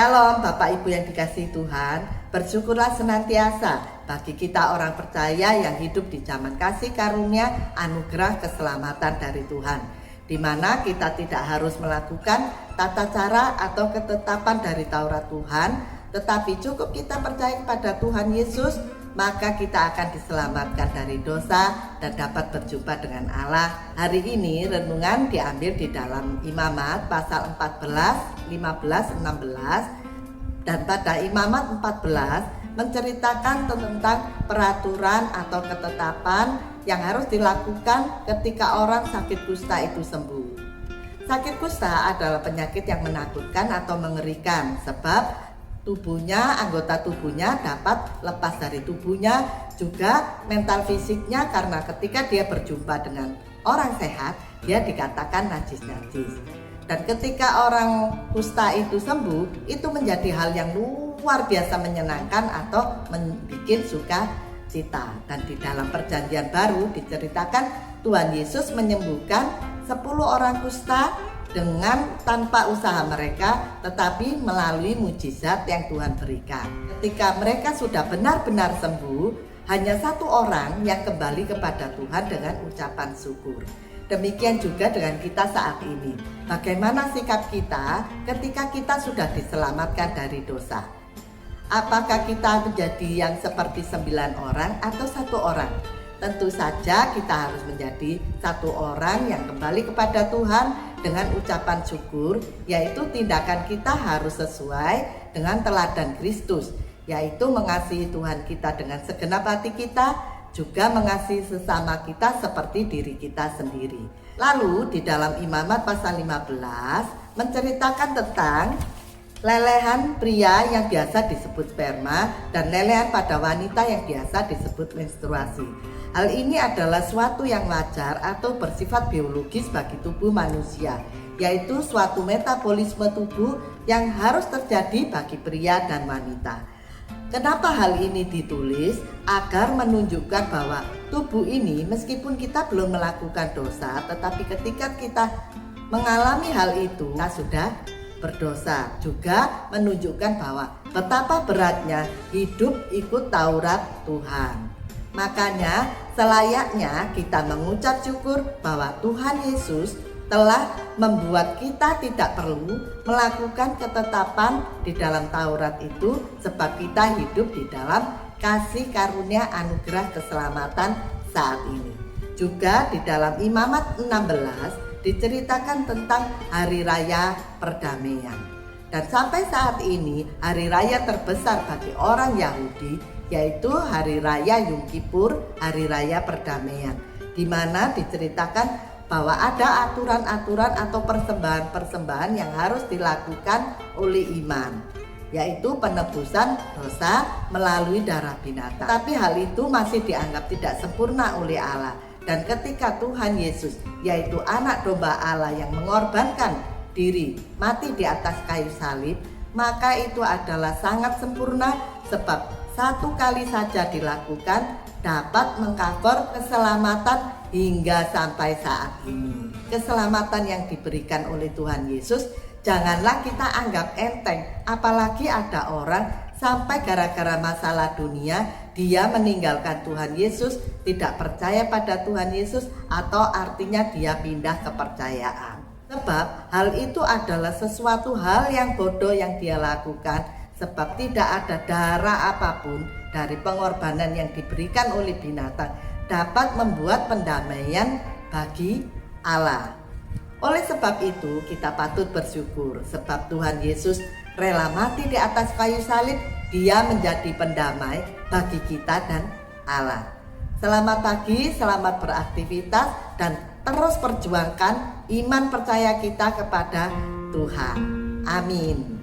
Shalom Bapak Ibu yang dikasihi Tuhan. Bersyukurlah senantiasa bagi kita orang percaya yang hidup di zaman kasih karunia anugerah keselamatan dari Tuhan, di mana kita tidak harus melakukan tata cara atau ketetapan dari Taurat Tuhan, tetapi cukup kita percaya kepada Tuhan Yesus, maka kita akan diselamatkan dari dosa dan dapat berjumpa dengan Allah. Hari ini renungan diambil di dalam Imamat pasal 14, 15, 16. Dan pada Imamat 14 menceritakan tentang peraturan atau ketetapan yang harus dilakukan ketika orang sakit kusta itu sembuh. Sakit kusta adalah penyakit yang menakutkan atau mengerikan, sebab anggota tubuhnya dapat lepas dari tubuhnya, juga mental fisiknya, karena ketika dia berjumpa dengan orang sehat, dia dikatakan najis-najis. Dan ketika orang kusta itu sembuh, itu menjadi hal yang luar biasa menyenangkan atau membuat sukacita. Dan di dalam perjanjian baru diceritakan Tuhan Yesus menyembuhkan 10 orang kusta dengan tanpa usaha mereka, tetapi melalui mujizat yang Tuhan berikan. Ketika mereka sudah benar-benar sembuh, hanya 1 orang yang kembali kepada Tuhan dengan ucapan syukur. Demikian juga dengan kita saat ini. Bagaimana sikap kita ketika kita sudah diselamatkan dari dosa? Apakah kita menjadi yang seperti 9 orang atau 1 orang? Tentu saja kita harus menjadi 1 orang yang kembali kepada Tuhan dengan ucapan syukur, yaitu tindakan kita harus sesuai dengan teladan Kristus, yaitu mengasihi Tuhan kita dengan segenap hati kita, juga mengasihi sesama kita seperti diri kita sendiri. Lalu di dalam Imamat pasal 15 menceritakan tentang lelehan pria yang biasa disebut sperma dan lelehan pada wanita yang biasa disebut menstruasi. Hal ini adalah suatu yang wajar atau bersifat biologis bagi tubuh manusia, yaitu suatu metabolisme tubuh yang harus terjadi bagi pria dan wanita. Kenapa hal ini ditulis? Agar menunjukkan bahwa tubuh ini meskipun kita belum melakukan dosa, tetapi ketika kita mengalami hal itu, kita sudah berdosa. Juga menunjukkan bahwa betapa beratnya hidup ikut Taurat Tuhan. Makanya selayaknya kita mengucap syukur bahwa Tuhan Yesus telah membuat kita tidak perlu melakukan ketetapan di dalam Taurat itu, sebab kita hidup di dalam kasih karunia anugerah keselamatan saat ini. Juga di dalam Imamat 16 diceritakan tentang hari raya perdamaian. Dan sampai saat ini hari raya terbesar bagi orang Yahudi yaitu hari raya Yom Kippur, hari raya perdamaian, di mana diceritakan bahwa ada aturan-aturan atau persembahan-persembahan yang harus dilakukan oleh iman, yaitu penebusan dosa melalui darah binatang. Tapi hal itu masih dianggap tidak sempurna oleh Allah. Dan ketika Tuhan Yesus, yaitu anak domba Allah yang mengorbankan diri mati di atas kayu salib, maka itu adalah sangat sempurna, sebab 1 kali saja dilakukan dapat mengcover keselamatan hingga sampai saat ini. Keselamatan yang diberikan oleh Tuhan Yesus janganlah kita anggap enteng, apalagi ada orang sampai gara-gara masalah dunia dia meninggalkan Tuhan Yesus, tidak percaya pada Tuhan Yesus, atau artinya dia pindah kepercayaan. Sebab hal itu adalah sesuatu hal yang bodoh yang dia lakukan, sebab tidak ada darah apapun dari pengorbanan yang diberikan oleh binatang dapat membuat pendamaian bagi Allah. Oleh sebab itu kita patut bersyukur, sebab Tuhan Yesus rela mati di atas kayu salib. Dia menjadi pendamai bagi kita dan Allah. Selamat pagi, selamat beraktivitas, dan terus perjuangkan iman percaya kita kepada Tuhan. Amin.